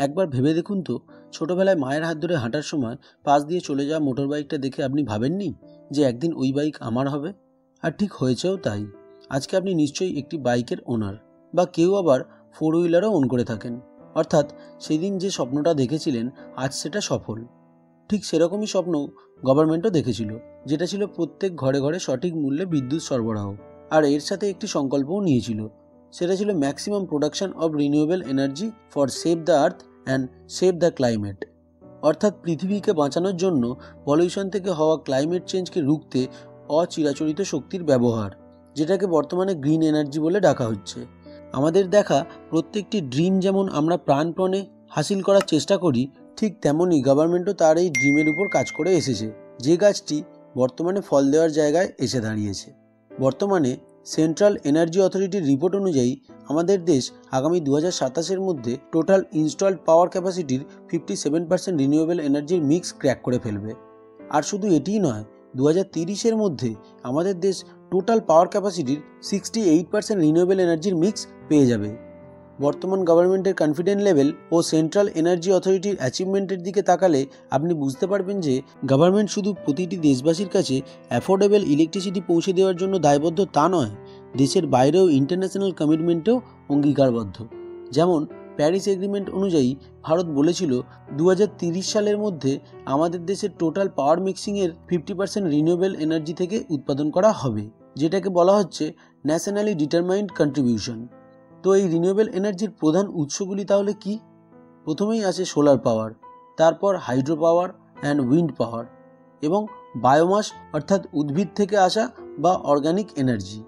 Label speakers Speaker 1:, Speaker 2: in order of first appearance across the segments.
Speaker 1: একবার ভেবে দেখুন তো, ছোটবেলায় মায়ের হাত ধরে হাঁটার সময় পাশ দিয়ে চলে যাওয়া মোটর বাইকটা দেখে আপনি ভাবেননি যে একদিন ওই বাইক আমার হবে? আর ঠিক হয়েছেও তাই। আজকে আপনি নিশ্চয়ই একটি বাইকের ওনার, বা কেউ আবার ফোর হুইলারও ওন করে থাকেন। অর্থাৎ সেদিন যে স্বপ্নটা দেখেছিলেন আজ সেটা সফল। ঠিক সেরকমই স্বপ্ন গভর্নমেন্টও দেখেছিল, যেটা ছিল প্রত্যেক ঘরে ঘরে সঠিক মূল্যে বিদ্যুৎ সরবরাহ। আর এর সাথে একটি সংকল্পও নিয়েছিল, সেটা ছিল maximum production of renewable energy for save the earth and save the climate. অর্থাৎ পৃথিবীকে বাঁচানোর জন্য পলিউশন থেকে হওয়া ক্লাইমেট চেঞ্জকে রুখতে অচিরাচরিত শক্তির ব্যবহার, যেটাকে বর্তমানে গ্রিন এনার্জি বলে ডাকা হচ্ছে। আমাদের দেখা প্রত্যেকটি ড্রিম যেমন আমরা প্রাণপণে হাসিল করার চেষ্টা করি, ঠিক তেমনই গভর্নমেন্টও তার এই ড্রিমের উপর কাজ করে এসেছে, যে গাছটি বর্তমানে ফল দেওয়ার জায়গায় এসে দাঁড়িয়েছে। বর্তমানে সেন্ট্রাল এনার্জি অথরিটির রিপোর্ট অনুযায়ী আমাদের দেশ আগামী 2027-এর মধ্যে টোটাল ইনস্টলড পাওয়ার ক্যাপাসিটির 57% রিনিউয়েবল এনার্জির মিক্স ক্র্যাক করে ফেলবে। আর শুধু এটিই নয়, 2030-এর মধ্যে আমাদের দেশ টোটাল পাওয়ার ক্যাপাসিটির 68% রিনিউয়েবল এনার্জির মিক্স পেয়ে যাবে। বর্তমান গভর্নমেন্টের কনফিডেন্ট লেভেল ও সেন্ট্রাল এনার্জি অথরিটির অ্যাচিভমেন্টের দিকে তাকালে আপনি বুঝতে পারবেন যে গভর্নমেন্ট শুধু প্রতিটি দেশবাসীর কাছে অ্যাফোর্ডেবল ইলেকট্রিসিটি পৌঁছে দেওয়ার জন্য দায়বদ্ধ তা নয়, দেশের বাইরেও ইন্টারন্যাশনাল কমিটমেন্টেও অঙ্গীকারবদ্ধ। যেমন প্যারিস এগ্রিমেন্ট অনুযায়ী ভারত বলেছিল 2030 সালের মধ্যে আমাদের দেশের টোটাল পাওয়ার মিক্সিংয়ের 50% রিনিউয়েবল এনার্জি থেকে উৎপাদন করা হবে, যেটাকে বলা হচ্ছে ন্যাশনালি ডিটারমাইন্ড কন্ট্রিবিউশন। তো এই রিনিউয়েবল এনার্জির প্রধান উৎসগুলি তাহলে কি? প্রথমেই আছে সোলার পাওয়ার, তারপর হাইড্রো পাওয়ার অ্যান্ড উইন্ড পাওয়ার, এবং বায়োমাস অর্থাৎ উদ্ভিদ থেকে আসা বা অর্গানিক এনার্জি।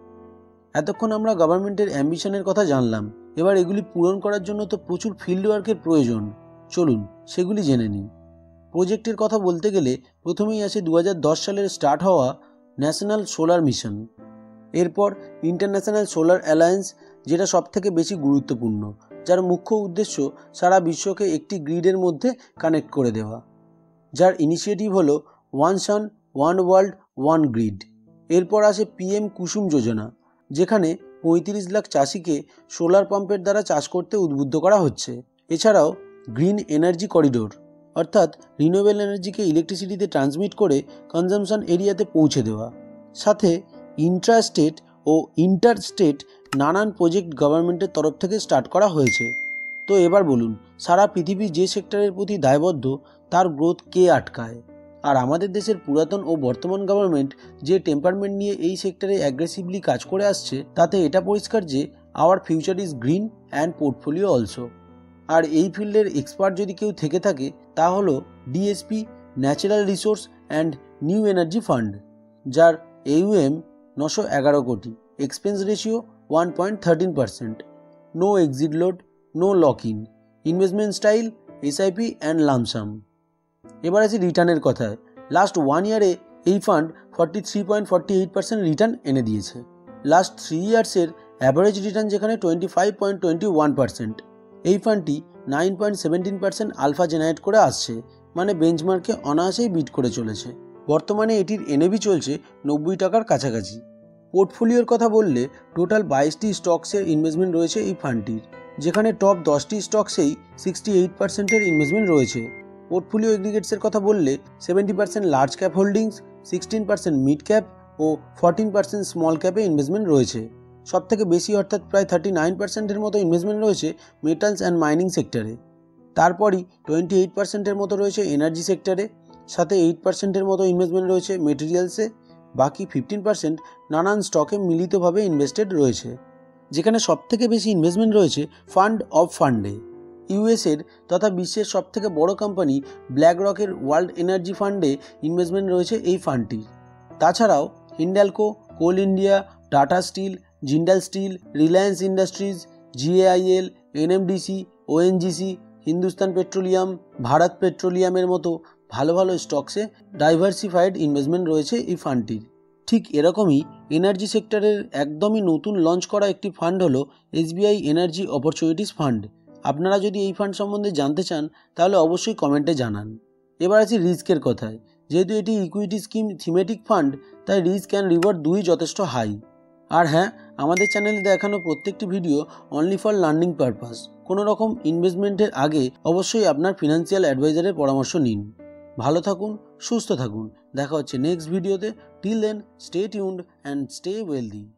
Speaker 1: এতক্ষণ আমরা গভর্নমেন্টের অ্যাম্বিশনের কথা জানলাম, এবার এগুলি পূরণ করার জন্য তো প্রচুর ফিল্ড ওয়ার্কের প্রয়োজন। চলুন সেগুলি জেনে নিই। প্রজেক্টের কথা বলতে গেলে প্রথমেই আছে 2010 সালের স্টার্ট হওয়া ন্যাশনাল সোলার মিশন। এরপর ইন্টারন্যাশনাল সোলার অ্যালায়েন্স, যেটা সবথেকে বেশি গুরুত্বপূর্ণ, যার মুখ্য উদ্দেশ্য সারা বিশ্বকে একটি গ্রিডের মধ্যে কানেক্ট করে দেওয়া, যার ইনিশিয়েটিভ হলো one sun one world one grid. এরপর আসে PM কুসুম যোজনা, যেখানে 35 লাখ চাষিকে সোলার পাম্পের দ্বারা চাষ করতে উদ্বুদ্ধ করা হচ্ছে। এছাড়াও গ্রিন এনার্জি করিডোর, অর্থাৎ রিনিউয়েবল এনার্জিকে ইলেকট্রিসিটিতে ট্রান্সমিট করে কনজামশন এরিয়াতে পৌঁছে দেওয়া। সাথে ইন্ট্রাস্টেট ও ইন্টার স্টেট নানান প্রজেক্ট গভর্নমেন্টের তরফ থেকে স্টার্ট করা হয়েছে। তো এবার বলুন, সারা পৃথিবী যে সেক্টরের প্রতি দায়বদ্ধ তার গ্রোথ কে আটকায়? আর আমাদের দেশের পুরাতন ও বর্তমান গভর্নমেন্ট যে টেম্পারমেন্ট নিয়ে এই সেক্টরে অ্যাগ্রেসিভলি কাজ করে আসছে, তাতে এটা পরিষ্কার যে our future is green and portfolio also. আর এই ফিল্ডের এক্সপার্ট যদি কেউ থেকে থাকে তা হলো DSP, natural resource and new energy fund, যার AUM 911 crore, expense ratio 1.13%, no exit load, no lock in, investment style SIP and lump sum. এবার আছে রিটার্নের কথায়। লাস্ট 1 ইয়ারে এই ফান্ড 43.48% রিটার্ন এনে দিয়েছে। লাস্ট 3 ইয়ার্সের অ্যাভারেজ রিটার্ন যেখানে 25.21%। এই ফান্ডটি 9.17% আলফা জেনারেট করে আসছে, মানে বেঞ্চমার্কে অনায়াসেই বিট করে চলেছে। বর্তমানে এটির NAV চলছে 90 টাকার কাছাকাছি। পোর্টফোলিওর কথা বললে টোটাল 22টি স্টকসের ইনভেস্টমেন্ট রয়েছে এই ফান্ডটির, যেখানে টপ 10টি স্টকসেই 68%-এর ইনভেস্টমেন্ট রয়েছে। পোর্টফোলিও এগ্রিগেটসের কথা বললে 70% large cap holdings, 16% mid cap ও 14% স্মল ক্যাপে ইনভেস্টমেন্ট রয়েছে। সবথেকে বেশি অর্থাৎ প্রায় 39%-এর মতো ইনভেস্টমেন্ট রয়েছে মেটালস অ্যান্ড মাইনিং সেক্টরে। তারপরই 28%-এর মতো রয়েছে এনার্জি সেক্টরে, সাথে 8%-এর মতো ইনভেস্টমেন্ট রয়েছে মেটেরিয়ালসে, বাকি 15% নানান স্টকে মিলিতভাবে ইনভেস্টেড রয়েছে। যেখানে সবথেকে বেশি ইনভেস্টমেন্ট রয়েছে ফান্ড অফ ফান্ডে। US-এর তথা বিশ্বের সবথেকে বড় কোম্পানি ব্ল্যাক রকের ওয়ার্ল্ড এনার্জি ফান্ডে ইনভেস্টমেন্ট রয়েছে এই ফান্ডটির। তাছাড়াও Hindalco, Coal India, Tata steel, Jindal steel, Reliance industries, GAIL, NMDC, ONGC, Hindustan petroleum, Bharat পেট্রোলিয়ামের মতো ভালো ভালো স্টকসে ডাইভার্সিফাইড ইনভেস্টমেন্ট রয়েছে এই ফান্ডটির। ঠিক এরকমই এনার্জি সেক্টরের একদমই নতুন লঞ্চ করা একটি ফান্ড হলো SBI এনার্জি অপরচুনিটিস ফান্ড। আপনারা যদি এই ফান্ড সম্বন্ধে জানতে চান তাহলে অবশ্যই কমেন্টে জানান। এবার আছে রিস্কের কথায়। যেহেতু এটি ইকুইটি স্কিম থিমেটিক ফান্ড, তাই রিস্ক অ্যান্ড রিওয়ার্ড দুই যথেষ্ট হাই। আর হ্যাঁ, আমাদের চ্যানেলে দেখানো প্রত্যেকটি video only for learning purpose. কোনো রকম ইনভেস্টমেন্টের আগে অবশ্যই আপনার ফিনান্সিয়াল অ্যাডভাইজারের পরামর্শ নিন। ভালো থাকুন, সুস্থ থাকুন। দেখা হচ্ছে নেক্সট ভিডিওতে। Till then, stay tuned and stay wealthy.